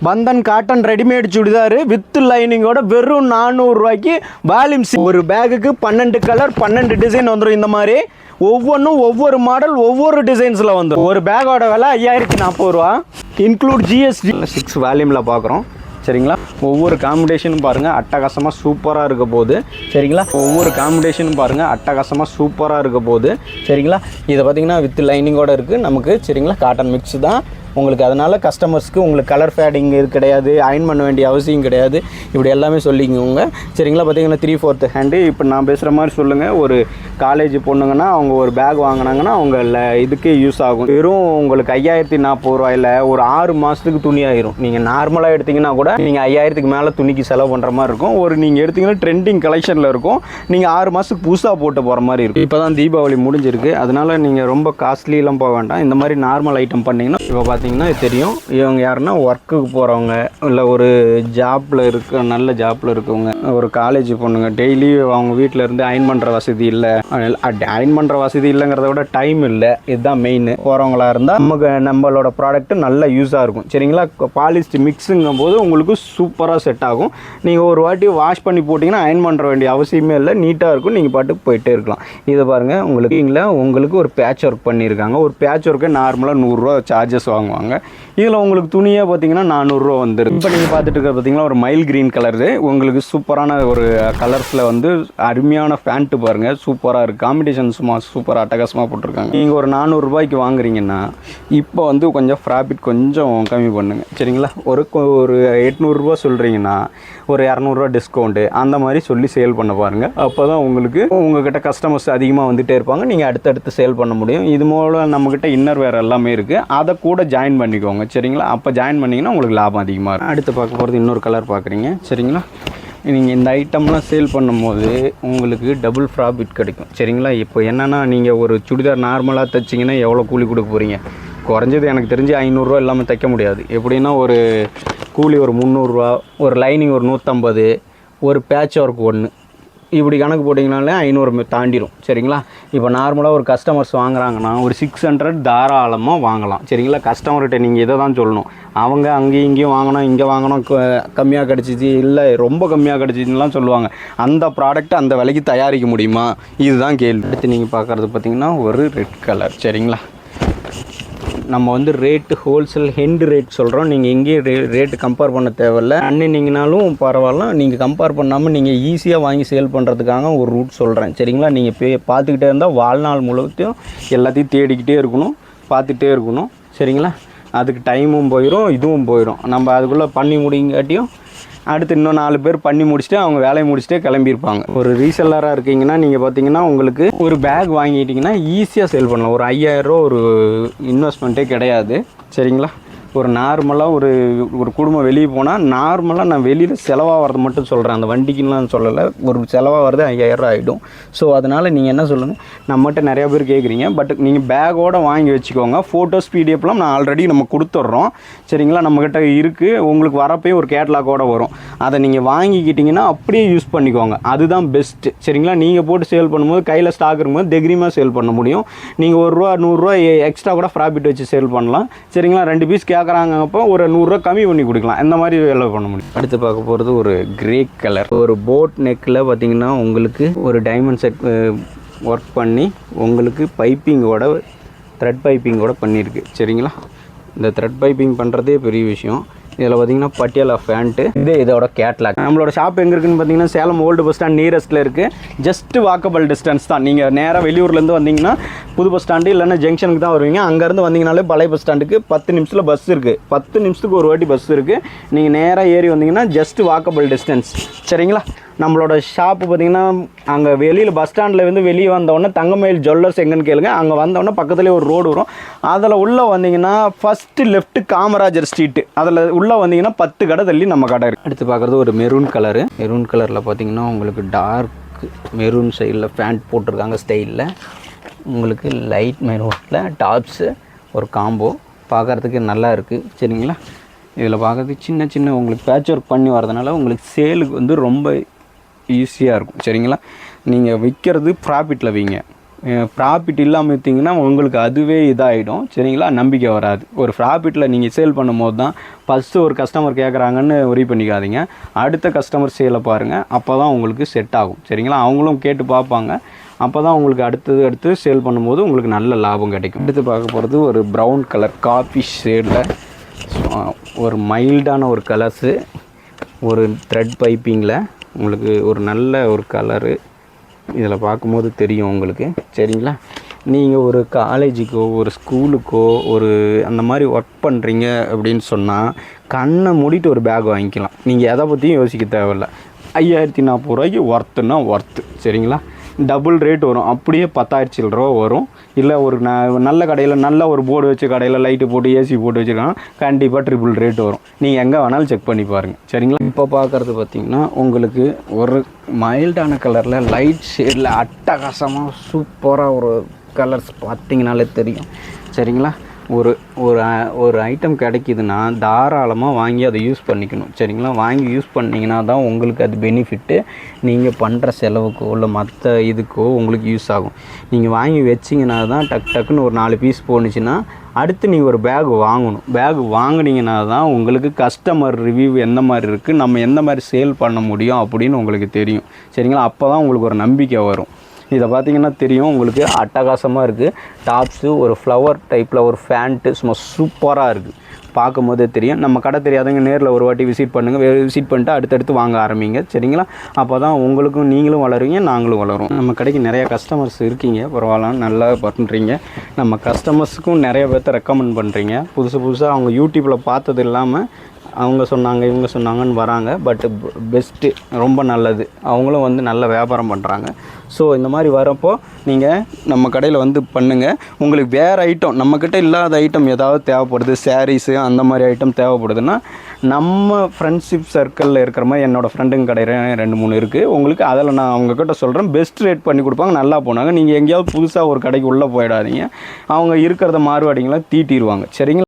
Bandhan cotton readymade churidar with லைனிங்கோட வெறும் 400 ரூபாய்க்கு வால்யூம் ஒரு பேக்குக்கு 12 கலர் 12 டிசைன் வந்துடும். இந்த மாதிரி ஒவ்வொன்றும் ஒவ்வொரு மாடல் ஒவ்வொரு டிசைன்ஸில் வந்துடும். ஒரு பேக்கோட விலை 5040 ரூபா இன்க்ளூட் ஜிஎஸ்டி. 6 வால்யூமில் பார்க்குறோம் சரிங்களா. ஒவ்வொரு காம்பினேஷனும் பாருங்கள் அட்டகாசமாக சூப்பராக இருக்க போகுது சரிங்களா. ஒவ்வொரு காம்பினேஷனும் பாருங்கள் அட்டகாசமாக சூப்பராக இருக்க போகுது சரிங்களா. இதை பார்த்தீங்கன்னா வித் லைனிங்கோடு இருக்குது நமக்கு சரிங்களா. காட்டன் மிக்ஸ் தான் உங்களுக்கு. அதனால் கஸ்டமர்ஸ்க்கு உங்களுக்கு கலர் ஃபேடிங் இது கிடையாது, அயன் பண்ண வேண்டிய அவசியம் கிடையாது. இப்படி எல்லாமே சொல்லிக்கோங்க சரிங்களா. பார்த்தீங்கன்னா 3/4 ஹேண்டு. இப்போ நான் பேசுகிற மாதிரி சொல்லுங்கள். ஒரு காலேஜ் பொண்ணுங்கன்னா அவங்க ஒரு பேக் வாங்கினாங்கன்னா அவங்க இதுக்கே யூஸ் ஆகும். வெறும் உங்களுக்கு 5040 ரூபாயில் ஒரு 6 மாதத்துக்கு துணி ஆயிரும். நீங்கள் நார்மலாக எடுத்திங்கன்னா கூட நீங்கள் 5000க்கு மேலே துணிக்கு செலவு பண்ணுற மாதிரி இருக்கும். ஒரு நீங்கள் எடுத்திங்கன்னா ட்ரெண்டிங் கலெக்ஷனில் இருக்கும். நீங்கள் 6 மாதத்துக்கு புதுசாக போட்டு போகிற மாதிரி இருக்கும். இப்போ தான் தீபாவளி முடிஞ்சிருக்கு. அதனால் நீங்கள் ரொம்ப காஸ்ட்லியெலாம் போக வேண்டாம். இந்த மாதிரி நார்மல் ஐட்டம் பண்ணிங்கன்னா இப்போ பார்த்தீங்கன்னா தெரியும். இவங்க யாருன்னா ஒர்க்குக்கு போகிறவங்க இல்லை ஒரு ஜாப்பில் நல்ல ஜாப்பில் இருக்கவங்க, ஒரு காலேஜ் பொண்ணுங்க டெய்லி அவங்க வீட்டில் இருந்து அயன் பண்ணுற வசதி இல்லை, அயன் பண்ணுற வசதி இல்லைங்கிறத விட டைம் இல்லை, இதுதான் மெயின். போகிறவங்களா இருந்தால் நம்மளோட ப்ராடக்ட் நல்ல யூஸாக இருக்கும் சரிங்களா. பாலிஸ்ட் மிக்ஸுங்கும் போது உங்களுக்கு சூப்பராக செட் ஆகும். நீங்கள் ஒரு வாட்டி வாஷ் பண்ணி போட்டிங்கன்னா அயன் பண்ணுற வேண்டிய அவசியமே இல்லை, நீட்டாக இருக்கும். நீங்கள் பாட்டுக்கு போயிட்டே இருக்கலாம். இதை பாருங்கள் உங்களுக்கு ஒரு பேட்ச் ஒர்க் பண்ணியிருக்காங்க. ஒரு பேட்ச் ஒர்க்கை நார்மலாக 100 ரூபா சார்ஜஸ் வாங்குவாங்க. இதில் உங்களுக்கு துணியாக பார்த்தீங்கன்னா 400 ரூபா வந்துடும். இப்போ நீங்கள் பார்த்துட்டு இருக்க பார்த்தீங்கன்னா ஒரு மைல் க்ரீன் கலரு உங்களுக்கு சூப்பரான ஒரு கலர்ஸில் வந்து அருமையான ஃபேண்ட்டு பாருங்கள் சூப்பராக இருக்குது. காம்படிஷன் சும்மா சூப்பராக அட்டகாசமாக போட்டிருக்காங்க. நீங்கள் ஒரு 400 ரூபாய்க்கு வாங்குறீங்கன்னா இப்போ வந்து கொஞ்சம் ப்ராஃபிட் கொஞ்சம் கம்மி பண்ணுங்கள் சரிங்களா. ஒரு 800 ரூபா சொல்கிறீங்கன்னா ஒரு 200 ரூபா டிஸ்கவுண்ட்டு அந்த மாதிரி சொல்லி சேல் பண்ண பாருங்கள். அப்போ தான் உங்களுக்கு உங்கள்கிட்ட கஸ்டமர்ஸ் அதிகமாக வந்துகிட்டே இருப்பாங்க. நீங்கள் அடுத்தடுத்து சேல் பண்ண முடியும். இது மூலம் நம்மக்கிட்ட இன்னர் வேறு எல்லாமே இருக்குது. அதை கூட ஜாயின் பண்ணிக்கோங்க சரிங்களா. அப்போ ஜாயின் பண்ணிங்கன்னா உங்களுக்கு லாபம் அதிகமாக இருக்கும். அடுத்து பார்க்க போகிறது இன்னொரு கலர் பார்க்குறீங்க சரிங்களா. நீங்கள் இந்த ஐட்டம்லாம் சேல் பண்ணும்போது உங்களுக்கு டபுள் ப்ராஃபிட் கிடைக்கும் சரிங்களா. இப்போ என்னென்னா நீங்கள் ஒரு சுடிதார் நார்மலாக தைச்சிங்கன்னா எவ்வளோ கூலி கொடுக்க போகிறீங்க? குறைஞ்சது எனக்கு தெரிஞ்சு 500 ரூபா இல்லாமல் தைக்க முடியாது. எப்படின்னா ஒரு கூலி ஒரு 300 ரூபா, ஒரு லைனிங் ஒரு 150, ஒரு பேட்ச் ஒர்க் 1, இப்படி கணக்கு போட்டிங்கனாலே 500 தாண்டிடும் சரிங்களா. இப்போ நார்மலாக ஒரு கஸ்டமர்ஸ் வாங்குறாங்கன்னா ஒரு 600 தாராளமாக வாங்கலாம் சரிங்களா. கஸ்டமர்கிட்ட நீங்கள் இதை தான் சொல்லணும். அவங்க அங்கேயும் இங்கேயும் வாங்கணும், இங்கே வாங்கணும், கம்மியாக கிடச்சிச்சு இல்லை ரொம்ப கம்மியாக கிடச்சிச்சுலாம் சொல்லுவாங்க. அந்த ப்ராடக்ட் அந்த விலைக்கு தயாரிக்க முடியுமா? இதுதான் கேள்வி. அடுத்து நீங்கள் பார்க்குறது பார்த்திங்கன்னா ஒரு ரெட் கலர் சரிங்களா. நம்ம வந்து ரேட்டு ஹோல்சேல் ஹெண்டு ரேட் சொல்கிறோம். நீங்கள் எங்கேயும் ரேட்டு கம்பேர் பண்ண தேவையில்லை. அன்னிங்கனாலும் பரவாயில்ல. நீங்கள் கம்பேர் பண்ணாமல் நீங்கள் ஈஸியாக வாங்கி சேல் பண்ணுறதுக்காக ஒரு ரூட் சொல்கிறேன் சரிங்களா. நீங்கள் பார்த்துக்கிட்டே இருந்தால் வாழ்நாள் முழுவதும் எல்லாத்தையும் தேடிக்கிட்டே இருக்கணும், பார்த்துட்டே இருக்கணும் சரிங்களா. அதுக்கு டைமும் போயிடும், இதுவும் போயிடும். நம்ம அதுக்குள்ளே பண்ணி முடிங்காட்டியும் அடுத்து இன்னும் 4 பேர் பண்ணி முடிச்சுட்டு அவங்க வேலையை முடிச்சுட்டே கிளம்பியிருப்பாங்க. ஒரு ரீசெல்லராக இருக்கீங்கன்னா நீங்கள் பார்த்தீங்கன்னா உங்களுக்கு ஒரு பேக் வாங்கிட்டிங்கன்னா ஈஸியாக சேல் பண்ணலாம். ஒரு 5000 ரூபா ஒரு இன்வெஸ்ட்மெண்ட்டே கிடையாது சரிங்களா. ஒரு நார்மலாக ஒரு குடும்பம் வெளியே போனால் நார்மலாக நான் வெளியில் செலவாகிறது மட்டும் சொல்கிறேன், அந்த வண்டிக்குலாம் சொல்லலை. ஒரு செலவாக வருது 5000 ரூபா ஆகிடும். ஸோ அதனால் நீங்கள் என்ன சொல்லுங்கள், நம்மகிட்ட நிறையா பேர் கேட்குறீங்க. பட் நீங்கள் பேக்கோடு வாங்கி வச்சுக்கோங்க. ஃபோட்டோஸ் பிடிஎஃப்லாம் நான் ஆல்ரெடி நம்ம கொடுத்துட்றோம் சரிங்களா. நம்மக்கிட்ட இருக்குது. உங்களுக்கு வரப்போயும் ஒரு கேட்லாக்கோடு வரும். அதை நீங்கள் வாங்கிக்கிட்டிங்கன்னா அப்படியே யூஸ் பண்ணிக்கோங்க. அதுதான் பெஸ்ட்டு சரிங்களா. நீங்கள் போட்டு சேல் பண்ணும்போது கையில் ஸ்டாக் இருக்கும்போது தைரியமாக சேல் பண்ண முடியும். நீங்கள் 1 ரூபா 100 ரூபா எக்ஸ்ட்ரா கூட ப்ராஃபிட் வச்சு சேல் பண்ணலாம் சரிங்களா. 2 பீஸ் கேட்குறாங்கப்போ ஒரு 100 ரூபா கம்மி பண்ணி கொடுக்கலாம். இந்த மாதிரி வேலை பண்ண முடியும். அடுத்து பார்க்க போகிறது ஒரு கிரே கலர். ஒரு போட் நெக்கில் பார்த்தீங்கன்னா உங்களுக்கு ஒரு டைமண்ட் செட் ஒர்க் பண்ணி உங்களுக்கு பைப்பிங்கோட த்ரெட் பைப்பிங்கோட பண்ணியிருக்கு சரிங்களா. இந்த த்ரெட் பைப்பிங் பண்ணுறதே பெரிய விஷயம். இதில் பார்த்தீங்கன்னா பட்டியாலா ஃபேண்ட்டு. இதோட கேட்லாக். நம்மளோட ஷாப் எங்கே இருக்குதுன்னு பார்த்தீங்கன்னா சேலம் ஓல்டு பஸ் ஸ்டாண்ட் நியரஸ்ட்டில் இருக்குது. ஜஸ்ட்டு வாக்கபிள் டிஸ்டன்ஸ் தான். நீங்கள் நேராக வெளியூர்லேருந்து வந்தீங்கன்னா புது பஸ் ஸ்டாண்டு இல்லைன்னா ஜங்ஷனுக்கு தான் வருவீங்க. அங்கேருந்து வந்தீங்கனாலே பழைய பஸ் ஸ்டாண்டுக்கு 10 நிமிஷத்தில் பஸ் இருக்குது. 10 நிமிஷத்துக்கு ஒரு வாட்டி பஸ் இருக்குது. நீங்கள் நேராக ஏறி வந்தீங்கன்னா ஜஸ்ட்டு வாக்கபிள் டிஸ்டன்ஸ் சரிங்களா. நம்மளோட ஷாப்பு பார்த்திங்கன்னா அங்கே வெளியில் பஸ் ஸ்டாண்டில் வந்து வெளியே வந்தோடனே தங்கமயில் ஜுவல்லர்ஸ் எங்கன்னு கேளுங்க. அங்கே வந்தோடனே பக்கத்துலேயே ஒரு ரோடு வரும். அதில் உள்ளே வந்தீங்கன்னா ஃபஸ்ட்டு லெஃப்ட்டு காமராஜர் ஸ்ட்ரீட்டு. அதில் உள்ளே வந்தீங்கன்னா 10 கடை தள்ளி நம்ம கடை இருக்குது. அடுத்து பார்க்குறது ஒரு மெரூன் கலரு. மெரூன் கலரில் பார்த்திங்கன்னா உங்களுக்கு டார்க் மெரூன் சைடில் பேண்ட் போட்டிருக்காங்க ஸ்டைலில். உங்களுக்கு லைட் மெரூனில் டாப்ஸு ஒரு காம்போ பார்க்குறதுக்கு நல்லா இருக்குது சரிங்களா. இதில் பார்க்குறதுக்கு சின்ன சின்ன உங்களுக்கு பேட்ச் ஒர்க் பண்ணி வரதுனால உங்களுக்கு சேலுக்கு வந்து ரொம்ப ஈஸியாக இருக்கும் சரிங்களா. நீங்கள் விற்கிறது ப்ராஃபிட்டில் வைங்க ப்ராஃபிட் இல்லாமல் விற்றீங்கன்னா உங்களுக்கு அதுவே இதாகிடும் சரிங்களா, நம்பிக்கை வராது. ஒரு ப்ராஃபிட்டில் நீங்கள் சேல் பண்ணும்போது தான் ஃபஸ்ட்டு ஒரு கஸ்டமர் கேட்குறாங்கன்னு ஒரி பண்ணிக்காதீங்க, அடுத்த கஸ்டமர் சேலை பாருங்கள், அப்போ தான் உங்களுக்கு செட் ஆகும் சரிங்களா. அவங்களும் கேட்டு பார்ப்பாங்க, அப்போ தான் உங்களுக்கு அடுத்து சேல் பண்ணும்போது உங்களுக்கு நல்ல லாபம் கிடைக்கும். அடுத்து பார்க்க போகிறது ஒரு ப்ரௌன் கலர் காஃபி ஷேடில் ஒரு மைல்டான ஒரு கலர்ஸு, ஒரு த்ரெட் பைப்பிங்கில் உங்களுக்கு ஒரு நல்ல ஒரு கலரு இதில் பார்க்கும்போது தெரியும் உங்களுக்கு சரிங்களா. நீங்கள் ஒரு காலேஜுக்கோ ஒரு ஸ்கூலுக்கோ ஒரு அந்த மாதிரி ஒர்க் பண்ணுறீங்க அப்படின்னு சொன்னால் கண்ணை மூடிட்டு ஒரு பேக் வாங்கிக்கலாம். நீங்கள் எதை பற்றியும் யோசிக்க தேவையில்லை. 5040 ரூபாய்க்கு ஒர்த்துன்னா ஒர்த்து சரிங்களா. டபுள் ரேட் வரும், அப்படியே 10,000 சில்லற வரும். இல்லை ஒரு நல்ல கடையில் நல்ல ஒரு போர்டு வச்ச கடையில் லைட்டு போட்டு ஏசி போட்டு வச்சுருக்காங்க, கண்டிப்பாக ட்ரிபிள் ரேட் வரும். நீங்கள் எங்கே வேணாலும் செக் பண்ணி பாருங்கள் சரிங்களா. இப்போ பார்க்குறது பார்த்திங்கன்னா உங்களுக்கு ஒரு மைல்டான கலரில் லைட் ஷேடில் அட்டகாசமாக சூப்பராக ஒரு கலர்ஸ் பார்த்திங்கனாலே தெரியும் சரிங்களா. ஒரு ஐட்டம் கிடைக்கிதுன்னா தாராளமாக வாங்கி அதை யூஸ் பண்ணிக்கணும் சரிங்களா. வாங்கி யூஸ் பண்ணிங்கன்னா தான் உங்களுக்கு அது பெனிஃபிட்டு, நீங்கள் பண்ணுற செலவுக்கோ இல்லை மற்ற இதுக்கோ உங்களுக்கு யூஸ் ஆகும். நீங்கள் வாங்கி வச்சிங்கன்னா தான் டக்குன்னு ஒரு 4 பீஸ் போணுச்சுன்னா அடுத்து நீங்கள் ஒரு பேக் வாங்கணும். பேக் வாங்கினீங்கன்னா தான் உங்களுக்கு கஸ்டமர் ரிவ்யூ எந்த மாதிரி இருக்குது, நம்ம எந்த மாதிரி சேல் பண்ண முடியும் அப்படின்னு உங்களுக்கு தெரியும் சரிங்களா. அப்போ தான் உங்களுக்கு ஒரு நம்பிக்கை வரும். இதை பார்த்திங்கன்னா தெரியும் உங்களுக்கு அட்டகாசமாக இருக்குது. டாப்ஸு ஒரு ஃப்ளவர் டைப்பில் ஒரு ஃபேண்ட்டு சும்மா சூப்பராக இருக்குது, பார்க்கும் போதே தெரியும். நம்ம கடை தெரியாதவங்க நேரில் ஒரு வாட்டி விசிட் பண்ணுங்கள், விசிட் பண்ணிட்டு அடுத்தடுத்து வாங்க ஆரம்பிங்க சரிங்களா. அப்போ தான் உங்களுக்கும் நீங்களும் வளருவீங்க, நாங்களும் வளரும். நம்ம கடைக்கு நிறைய கஸ்டமர்ஸ் இருக்கீங்க, பரவாயில்ல நல்லா பண்ணுறீங்க. நம்ம கஸ்டமர்ஸுக்கும் நிறைய பேர்த்த ரெக்கமெண்ட் பண்ணுறீங்க. புதுசாக அவங்க யூடியூப்பில் பார்த்தது இல்லாமல் அவங்க சொன்னாங்க இவங்க சொன்னாங்கன்னு வராங்க. பட்டு பெஸ்ட்டு, ரொம்ப நல்லது. அவங்களும் வந்து நல்ல வியாபாரம் பண்ணுறாங்க. ஸோ இந்த மாதிரி வரப்போ நீங்கள் நம்ம கடையில் வந்து பண்ணுங்கள். உங்களுக்கு வேறு ஐட்டம் நம்மக்கிட்ட இல்லாத ஐட்டம் ஏதாவது தேவைப்படுது, சாரீஸு அந்த மாதிரி ஐட்டம் தேவைப்படுதுன்னா நம்ம ஃப்ரெண்ட்ஷிப் சர்க்கிளில் இருக்கிற மாதிரி என்னோடய ஃப்ரெண்டுங்க கடை 2-3 இருக்குது. உங்களுக்கு அதில் நான் அவங்கக்கிட்ட சொல்கிறேன், பெஸ்ட் ரேட் பண்ணி கொடுப்பாங்க, நல்லா போனாங்க. நீங்கள் எங்கேயாவது புதுசாக ஒரு கடைக்கு உள்ளே போயிடாதீங்க, அவங்க இருக்கிறத மாறுவாடிங்களாம் தீட்டிடுவாங்க சரிங்களா.